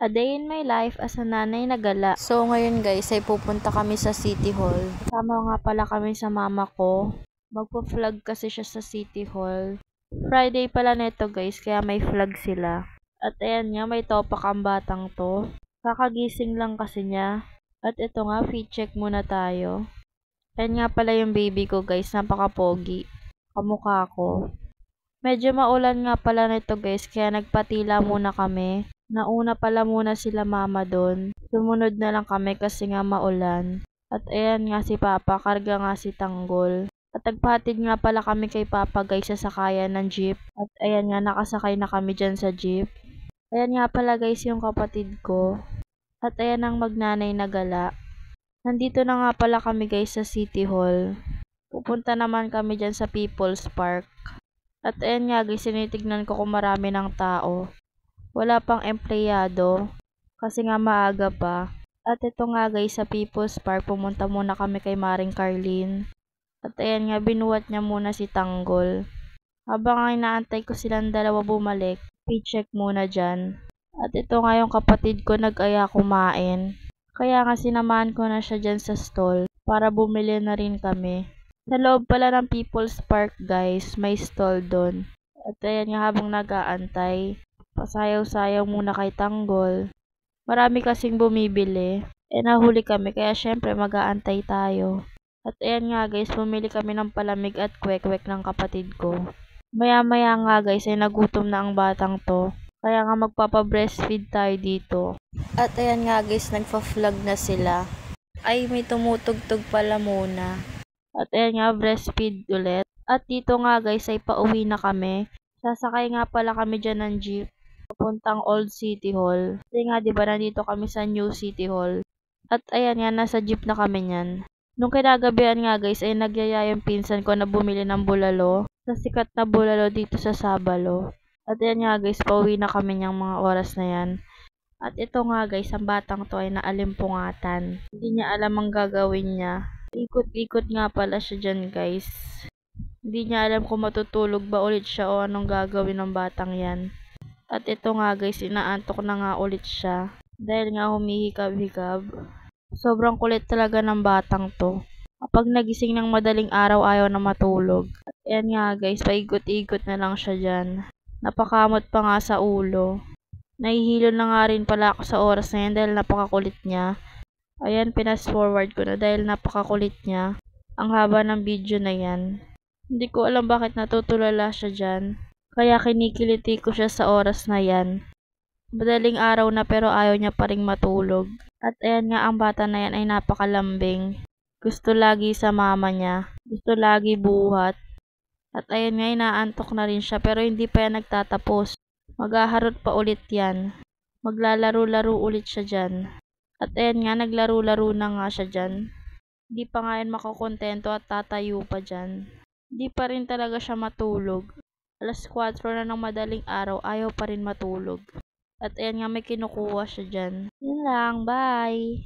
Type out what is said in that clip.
A day in my life as a nanay na gala. So ngayon guys ay pupunta kami sa City Hall. Kasama nga pala kami sa mama ko. Magpo-vlog kasi siya sa City Hall. Friday pala neto guys kaya may vlog sila. At ayan nga may topak ang batang to. Kakagising lang kasi niya. At ito nga fit check muna tayo. Ayan nga pala yung baby ko guys, napaka-pogi. Kamukha ko. Medyo maulan nga pala nito guys kaya nagpatila muna kami. Nauna pala muna sila mama doon. Sumunod na lang kami kasi nga maulan. At ayan nga si Papa, karga nga si Tanggol. At nagpahatid nga pala kami kay Papa guys sa sakayan ng jeep. At ayan nga nakasakay na kami dyan sa jeep. Ayan nga pala guys yung kapatid ko. At ayan ang magnanay na gala. Nandito na nga pala kami guys sa City Hall. Pupunta naman kami dyan sa People's Park. At ayan nga guys, sinitignan ko kung marami ng tao. Wala pang empleyado kasi nga maaga pa. At ito nga guys sa People's Park, pumunta muna kami kay Maring Carlene. At ayan nga binuhat niya muna si Tanggol. Habang nga inaantay ko silang dalawa bumalik, i-check muna dyan. At ito nga yung kapatid ko nag-aya kumain. Kaya nga sinamahan ko na siya dyan sa stall para bumili na rin kami. Sa loob pala ng People's Park guys, may stall doon. At ayan nga habang nag-aantay, pasayaw-sayaw muna kay Tanggol. Marami kasing bumibili. Nahuli kami kaya syempre mag-aantay tayo. At ayan nga guys, bumili kami ng palamig at kwek-kwek ng kapatid ko. Maya-maya nga guys ay nagutom na ang batang to. Kaya nga magpapa-breastfeed tayo dito. At ayan nga guys, nagpa-vlog na sila. Ay may tumutugtog pala muna. At ayan nga, breastfeed ulit. At dito nga guys ay pauwi na kami. Sasakay nga pala kami dyan ng jeep. Papuntang Old City Hall. Kasi nga diba nandito kami sa New City Hall. At ayan nga, nasa jeep na kami nyan. Nung kinagabihan nga guys ay nagyaya yung pinsan ko na bumili ng bulalo. Sa sikat na bulalo dito sa Sabalo. At ayan nga guys, pauwi na kami niyang mga oras na yan. At ito nga guys, ang batang to ay naalimpungatan. Hindi niya alam ang gagawin niya. Ikot-ikot nga pala siya dyan guys. Hindi niya alam kung matutulog ba ulit siya o anong gagawin ng batang yan. At ito nga guys, inaantok na nga ulit siya. Dahil nga humihikab-hikab. Sobrang kulit talaga ng batang to. Kapag nagising ng madaling araw ayaw na matulog. At ayan nga guys, paikot-ikot na lang siya dyan. Napakamot pa nga sa ulo. Nahihilo na nga rin pala ako sa oras na yan dahil napakakulit niya. Ayan, pinas forward ko na dahil napakakulit niya. Ang haba ng video na yan. Hindi ko alam bakit natutulala siya dyan. Kaya kinikiliti ko siya sa oras na yan. Madaling araw na pero ayaw niya pa ring matulog. At ayan nga ang bata na yan ay napakalambing. Gusto lagi sa mama niya. Gusto lagi buhat. At ayan nga inaantok na rin siya pero hindi pa yan nagtatapos. Maghaharot pa ulit yan. Maglalaro-laro ulit siya dyan. At ayan nga, naglaro-laro na nga siya dyan. Hindi pa nga yan makakontento at tatayo pa dyan. Hindi pa rin talaga siya matulog. Alas 4 na ng madaling araw, ayaw pa rin matulog. At ayan nga, may kinukuha siya dyan. Yun lang, bye!